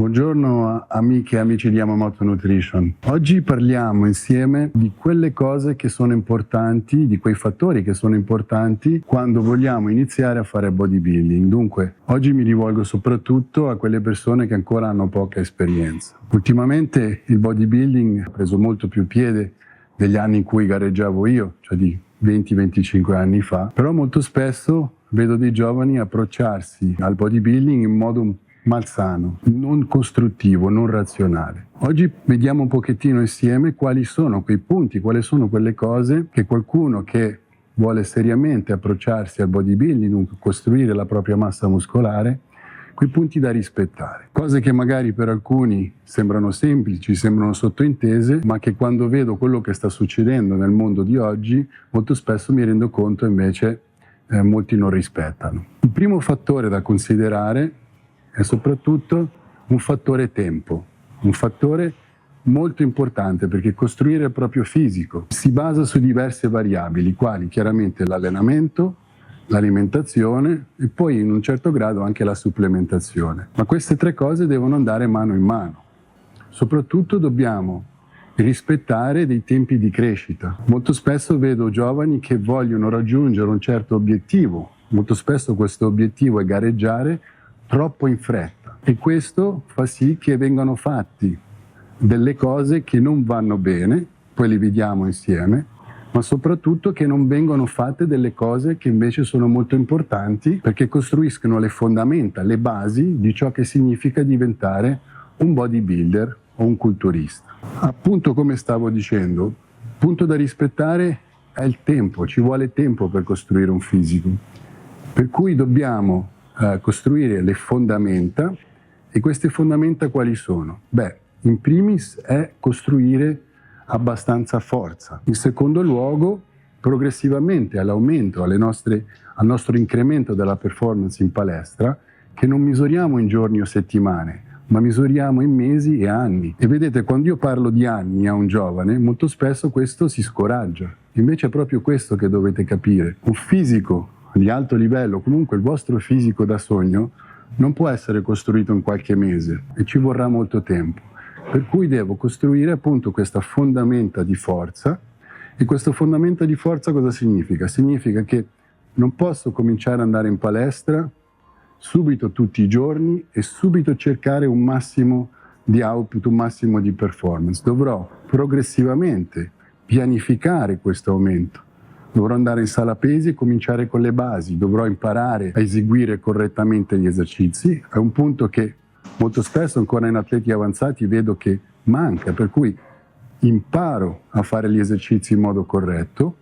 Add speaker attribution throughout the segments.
Speaker 1: Buongiorno amiche e amici di Yamamoto Nutrition. Oggi parliamo insieme di quelle cose che sono importanti, di quei fattori che sono importanti quando vogliamo iniziare a fare bodybuilding. Dunque, oggi mi rivolgo soprattutto a quelle persone che ancora hanno poca esperienza. Ultimamente il bodybuilding ha preso molto più piede degli anni in cui gareggiavo io, cioè di 20-25 anni fa, però molto spesso vedo dei giovani approcciarsi al bodybuilding in modo malsano, non costruttivo, non razionale. Oggi vediamo un pochettino insieme quali sono quei punti, quali sono quelle cose che qualcuno che vuole seriamente approcciarsi al bodybuilding, costruire la propria massa muscolare, quei punti da rispettare. Cose che magari per alcuni sembrano semplici, sembrano sottointese, ma che quando vedo quello che sta succedendo nel mondo di oggi, molto spesso mi rendo conto invece molti non rispettano. Il primo fattore da considerare è soprattutto un fattore tempo, un fattore molto importante perché costruire il proprio fisico si basa su diverse variabili, quali chiaramente l'allenamento, l'alimentazione e poi in un certo grado anche la supplementazione. Ma queste tre cose devono andare mano in mano. Soprattutto dobbiamo rispettare dei tempi di crescita. Molto spesso vedo giovani che vogliono raggiungere un certo obiettivo, molto spesso questo obiettivo è gareggiare troppo in fretta e questo fa sì che vengano fatti delle cose che non vanno bene, poi li vediamo insieme, ma soprattutto che non vengono fatte delle cose che invece sono molto importanti perché costruiscono le fondamenta, le basi di ciò che significa diventare un bodybuilder o un culturista. Appunto, come stavo dicendo, il punto da rispettare è il tempo, ci vuole tempo per costruire un fisico, per cui dobbiamo costruire le fondamenta. E queste fondamenta quali sono? In primis è costruire abbastanza forza. In secondo luogo, progressivamente all'aumento, al nostro incremento della performance in palestra, che non misuriamo in giorni o settimane, ma misuriamo in mesi e anni. E vedete, quando io parlo di anni a un giovane, molto spesso questo si scoraggia. Invece è proprio questo che dovete capire. Un fisico di alto livello, comunque il vostro fisico da sogno, non può essere costruito in qualche mese e ci vorrà molto tempo. Per cui devo costruire appunto questa fondamenta di forza. E questo fondamenta di forza cosa significa? Significa che non posso cominciare ad andare in palestra subito tutti i giorni e subito cercare un massimo di output, un massimo di performance. Dovrò progressivamente pianificare questo aumento. Dovrò andare in sala pesi e cominciare con le basi, dovrò imparare a eseguire correttamente gli esercizi. È un punto che molto spesso ancora in atleti avanzati vedo che manca, per cui imparo a fare gli esercizi in modo corretto.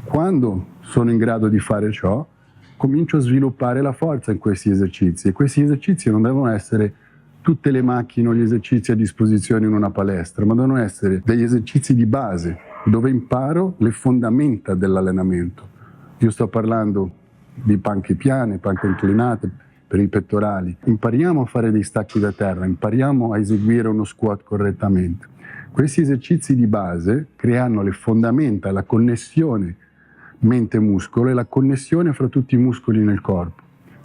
Speaker 1: Quando sono in grado di fare ciò, comincio a sviluppare la forza in questi esercizi. E questi esercizi non devono essere tutte le macchine o gli esercizi a disposizione in una palestra, ma devono essere degli esercizi di base, dove imparo le fondamenta dell'allenamento. Io sto parlando di panche piane, panche inclinate per i pettorali. Impariamo a fare dei stacchi da terra, impariamo a eseguire uno squat correttamente. Questi esercizi di base creano le fondamenta, la connessione mente-muscolo e la connessione fra tutti i muscoli nel corpo.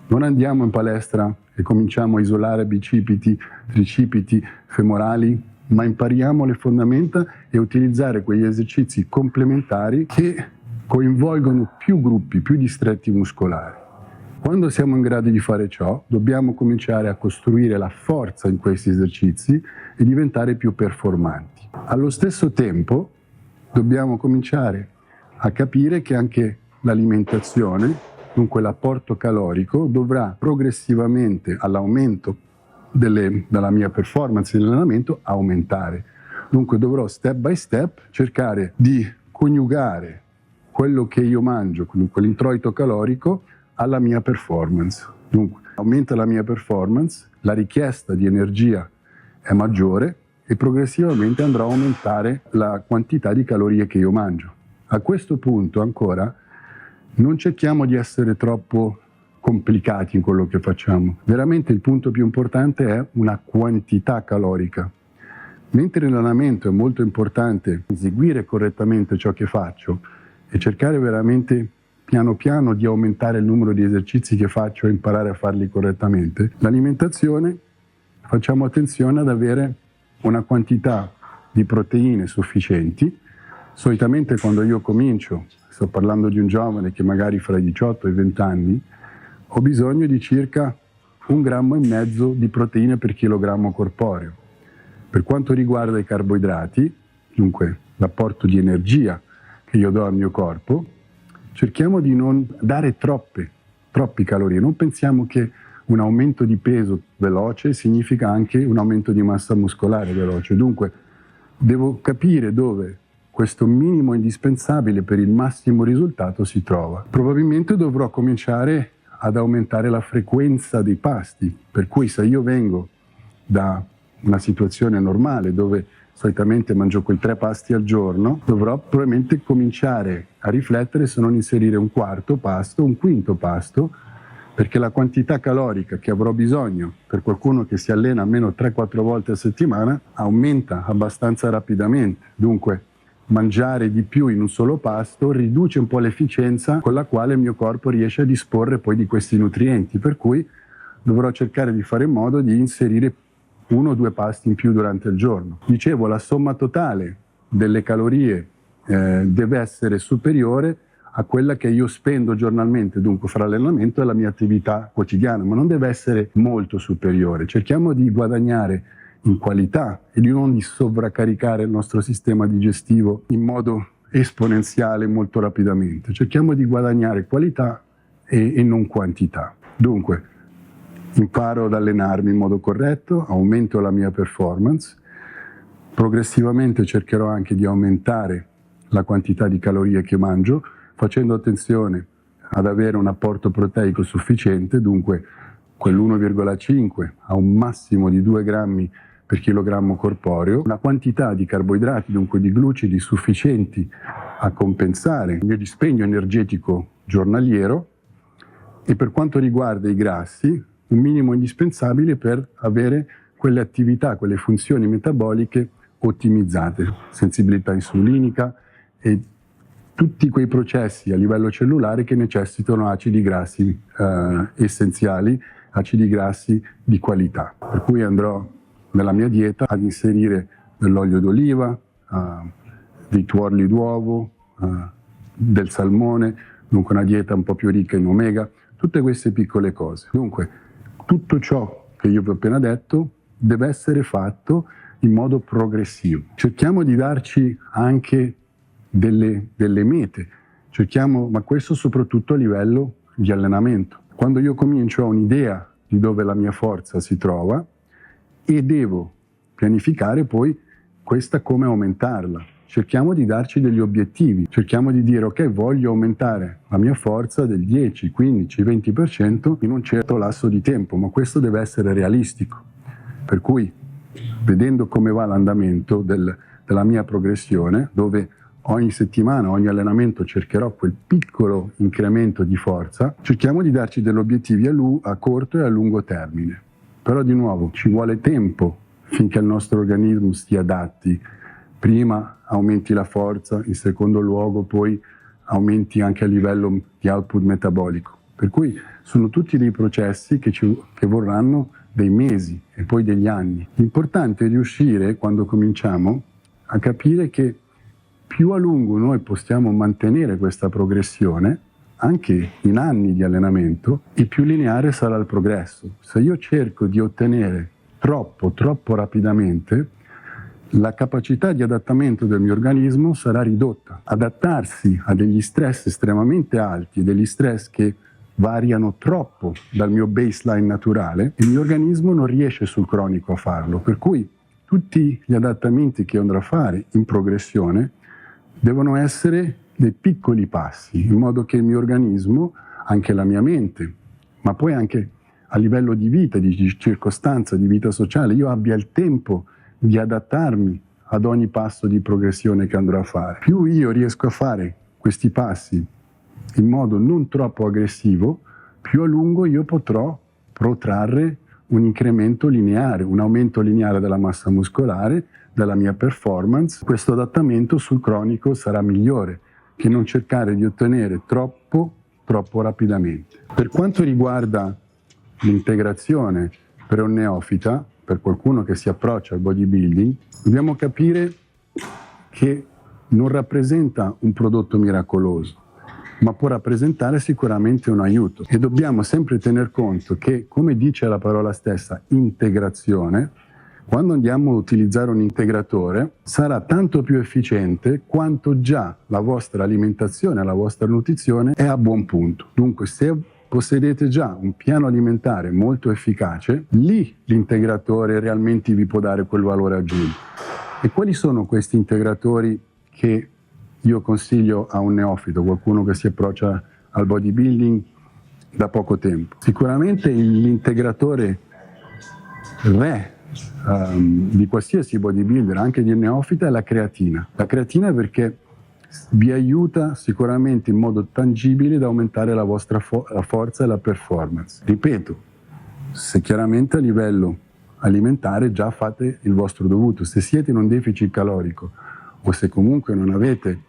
Speaker 1: Non andiamo in palestra e cominciamo a isolare bicipiti, tricipiti, femorali, ma impariamo le fondamenta e utilizzare quegli esercizi complementari che coinvolgono più gruppi, più distretti muscolari. Quando siamo in grado di fare ciò, dobbiamo cominciare a costruire la forza in questi esercizi e diventare più performanti. Allo stesso tempo, dobbiamo cominciare a capire che anche l'alimentazione, dunque l'apporto calorico, dovrà progressivamente all'aumento della mia performance nell'allenamento aumentare. Dunque dovrò step by step cercare di coniugare quello che io mangio, quell'introito calorico, alla mia performance. Dunque aumenta la mia performance, la richiesta di energia è maggiore e progressivamente andrò a aumentare la quantità di calorie che io mangio. A questo punto ancora non cerchiamo di essere troppo complicati in quello che facciamo. Veramente il punto più importante è una quantità calorica. Mentre nell'allenamento è molto importante eseguire correttamente ciò che faccio e cercare veramente piano piano di aumentare il numero di esercizi che faccio e imparare a farli correttamente, l'alimentazione facciamo attenzione ad avere una quantità di proteine sufficienti. Solitamente quando io comincio, sto parlando di un giovane che magari fra i 18 e i 20 anni, ho bisogno di circa 1,5 grammi di proteine per chilogrammo corporeo. Per quanto riguarda i carboidrati, dunque l'apporto di energia che io do al mio corpo, cerchiamo di non dare troppi calorie. Non pensiamo che un aumento di peso veloce significa anche un aumento di massa muscolare veloce. Dunque devo capire dove questo minimo indispensabile per il massimo risultato si trova. Probabilmente dovrò cominciare ad aumentare la frequenza dei pasti, per cui se io vengo da una situazione normale dove solitamente mangio quei 3 pasti al giorno, dovrò probabilmente cominciare a riflettere se non inserire un quarto pasto, un quinto pasto, perché la quantità calorica che avrò bisogno per qualcuno che si allena almeno 3-4 volte a settimana aumenta abbastanza rapidamente. Dunque mangiare di più in un solo pasto riduce un po' l'efficienza con la quale il mio corpo riesce a disporre poi di questi nutrienti, per cui dovrò cercare di fare in modo di inserire 1 o 2 pasti in più durante il giorno. Dicevo, la somma totale delle calorie deve essere superiore a quella che io spendo giornalmente, dunque fra l'allenamento e la mia attività quotidiana, ma non deve essere molto superiore. Cerchiamo di guadagnare in qualità e di non sovraccaricare il nostro sistema digestivo in modo esponenziale molto rapidamente. Cerchiamo di guadagnare qualità e non quantità. Dunque, imparo ad allenarmi in modo corretto, aumento la mia performance, progressivamente cercherò anche di aumentare la quantità di calorie che mangio, facendo attenzione ad avere un apporto proteico sufficiente, dunque quell'1,5 a un massimo di 2 grammi per chilogrammo corporeo, una quantità di carboidrati, dunque di glucidi sufficienti a compensare il mio dispendio energetico giornaliero, e per quanto riguarda i grassi, un minimo indispensabile per avere quelle attività, quelle funzioni metaboliche ottimizzate, sensibilità insulinica e tutti quei processi a livello cellulare che necessitano acidi grassi essenziali, acidi grassi di qualità. Per cui andrò nella mia dieta ad inserire dell'olio d'oliva, dei tuorli d'uovo, del salmone, dunque una dieta un po' più ricca in omega, tutte queste piccole cose. Dunque, tutto ciò che io vi ho appena detto deve essere fatto in modo progressivo. Cerchiamo di darci anche delle mete, ma questo soprattutto a livello di allenamento. Quando io comincio ho un'idea di dove la mia forza si trova e devo pianificare poi questa come aumentarla. Cerchiamo di darci degli obiettivi, cerchiamo di dire ok, voglio aumentare la mia forza del 10, 15, 20% in un certo lasso di tempo, ma questo deve essere realistico. Per cui, vedendo come va l'andamento della mia progressione, dove ogni settimana, ogni allenamento cercherò quel piccolo incremento di forza, cerchiamo di darci degli obiettivi a corto e a lungo termine. Però di nuovo ci vuole tempo finché il nostro organismo si adatti. Prima aumenti la forza, in secondo luogo poi aumenti anche a livello di output metabolico. Per cui sono tutti dei processi che vorranno dei mesi e poi degli anni. L'importante è riuscire, quando cominciamo, a capire che più a lungo noi possiamo mantenere questa progressione, anche in anni di allenamento, e più lineare sarà il progresso. Se io cerco di ottenere troppo rapidamente, la capacità di adattamento del mio organismo sarà ridotta. Adattarsi a degli stress estremamente alti, degli stress che variano troppo dal mio baseline naturale, il mio organismo non riesce sul cronico a farlo, per cui tutti gli adattamenti che andrò a fare in progressione devono essere dei piccoli passi, in modo che il mio organismo, anche la mia mente, ma poi anche a livello di vita, di circostanza, di vita sociale, io abbia il tempo di adattarmi ad ogni passo di progressione che andrò a fare. Più io riesco a fare questi passi in modo non troppo aggressivo, più a lungo io potrò protrarre un incremento lineare, un aumento lineare della massa muscolare, della mia performance. Questo adattamento sul cronico sarà migliore che non cercare di ottenere troppo rapidamente. Per quanto riguarda l'integrazione per un neofita, per qualcuno che si approccia al bodybuilding, dobbiamo capire che non rappresenta un prodotto miracoloso, ma può rappresentare sicuramente un aiuto. E dobbiamo sempre tener conto che, come dice la parola stessa, integrazione, quando andiamo a utilizzare un integratore sarà tanto più efficiente quanto già la vostra alimentazione, la vostra nutrizione è a buon punto. Dunque, se possedete già un piano alimentare molto efficace, lì l'integratore realmente vi può dare quel valore aggiunto. E quali sono questi integratori che io consiglio a un neofito, qualcuno che si approccia al bodybuilding da poco tempo? Sicuramente l'integratore re di qualsiasi bodybuilder, anche di neofita, è la creatina. La creatina perché vi aiuta sicuramente in modo tangibile ad aumentare la vostra forza e la performance. Ripeto, se chiaramente a livello alimentare già fate il vostro dovuto, se siete in un deficit calorico o se comunque non avete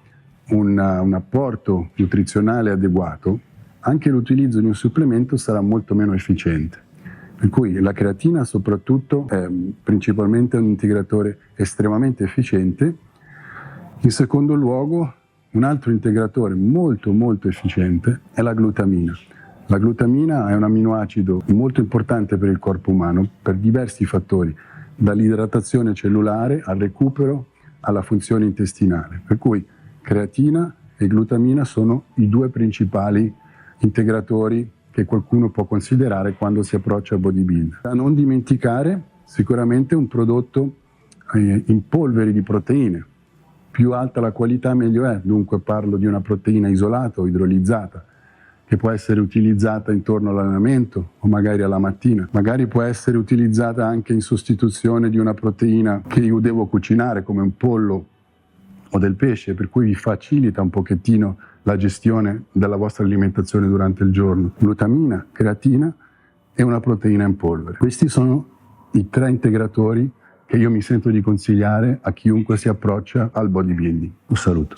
Speaker 1: un apporto nutrizionale adeguato, anche l'utilizzo di un supplemento sarà molto meno efficiente. Per cui la creatina soprattutto è principalmente un integratore estremamente efficiente. In secondo luogo, un altro integratore molto molto efficiente è la glutamina. La glutamina è un amminoacido molto importante per il corpo umano per diversi fattori, dall'idratazione cellulare al recupero alla funzione intestinale. Per cui creatina e glutamina sono i due principali integratori che qualcuno può considerare quando si approccia al bodybuilding. Da non dimenticare sicuramente un prodotto in polveri di proteine. Più alta la qualità meglio è, dunque parlo di una proteina isolata o idrolizzata che può essere utilizzata intorno all'allenamento o magari alla mattina. Magari può essere utilizzata anche in sostituzione di una proteina che io devo cucinare come un pollo o del pesce, per cui vi facilita un pochettino la gestione della vostra alimentazione durante il giorno. Glutamina, creatina e una proteina in polvere. Questi sono i 3 integratori che io mi sento di consigliare a chiunque si approccia al bodybuilding. Un saluto.